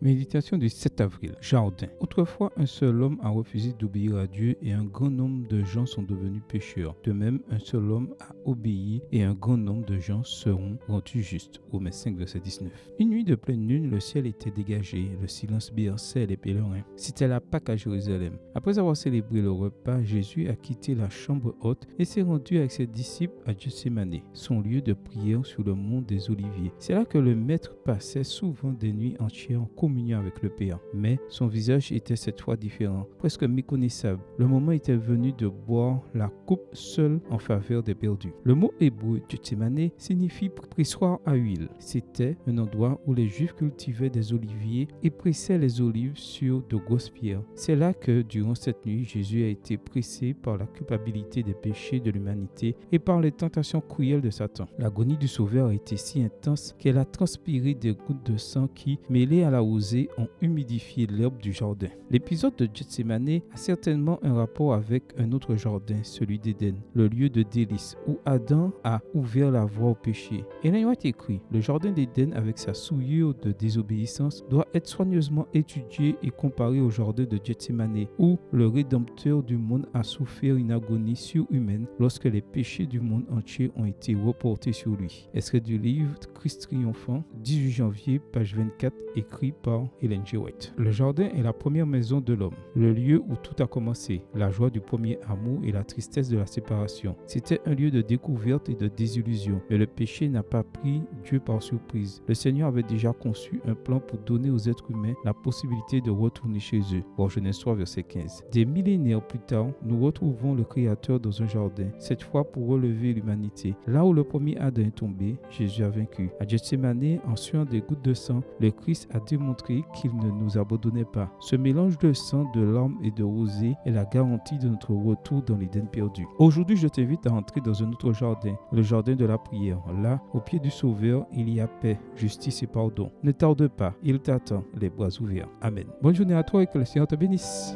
Méditation du 7 avril. Jardin. Autrefois, un seul homme a refusé d'obéir à Dieu et un grand nombre de gens sont devenus pécheurs. De même, un seul homme a obéi et un grand nombre de gens seront rendus justes. Romains 5, verset 19. Une nuit de pleine lune, le ciel était dégagé, le silence berçait les pèlerins. C'était la Pâque à Jérusalem. Après avoir célébré le repas, Jésus a quitté la chambre haute et s'est rendu avec ses disciples à Gethsémanée, son lieu de prière sur le mont des Oliviers. C'est là que le Maître passait souvent des nuits entières en communion avec le Père. Mais son visage était cette fois différent, presque méconnaissable. Le moment était venu de boire la coupe seul en faveur des perdus. Le mot hébreu Gethsémanée signifie pressoir à huile. C'était un endroit où les Juifs cultivaient des oliviers et pressaient les olives sur de grosses pierres. C'est là que, durant cette nuit, Jésus a été pressé par la culpabilité des péchés de l'humanité et par les tentations cruelles de Satan. L'agonie du Sauveur a été si intense qu'elle a transpiré des gouttes de sang qui, mêlées à la rosée, ont humidifié l'herbe du jardin. L'épisode de Gethsémanée a certainement un rapport avec un autre jardin, celui d'Éden, le lieu de délices où Adam a ouvert la voie au péché. Ellen White écrit: le jardin d'Éden, avec sa souillure de désobéissance, doit être soigneusement étudié et comparé au jardin de Gethsémanée, où le Rédempteur du monde a souffert une agonie surhumaine lorsque les péchés du monde entier ont été reportés sur lui. Extrait du livre Christ triomphant, 18 janvier, page 24, écrit par Ellen G. White. Le jardin est la première maison de l'homme, le lieu où tout a commencé, la joie du premier amour et la tristesse de la séparation. C'était un lieu de découverte et de désillusion, mais le péché n'a pas pris Dieu par surprise. Le Seigneur avait déjà conçu un plan pour donner aux êtres humains la possibilité de retourner chez eux. Voir Genèse 3, verset 15. Des millénaires plus tard, nous retrouvons le Créateur dans un jardin, cette fois pour relever l'humanité. Là où le premier Adam est tombé, Jésus a vaincu. À Gethsémanée, en suant des gouttes de sang, le Christ a démontré qu'il ne nous abandonnait pas. Ce mélange de sang, de larmes et de rosée est la garantie de notre retour dans l'Éden perdu. Aujourd'hui, je t'invite à entrer dans un autre jardin, le jardin de la prière. Là, au pied du Sauveur, il y a paix, justice et pardon. Ne tarde pas, il t'attend, les bras ouverts. Amen. Bonne journée à toi et que le Seigneur te bénisse.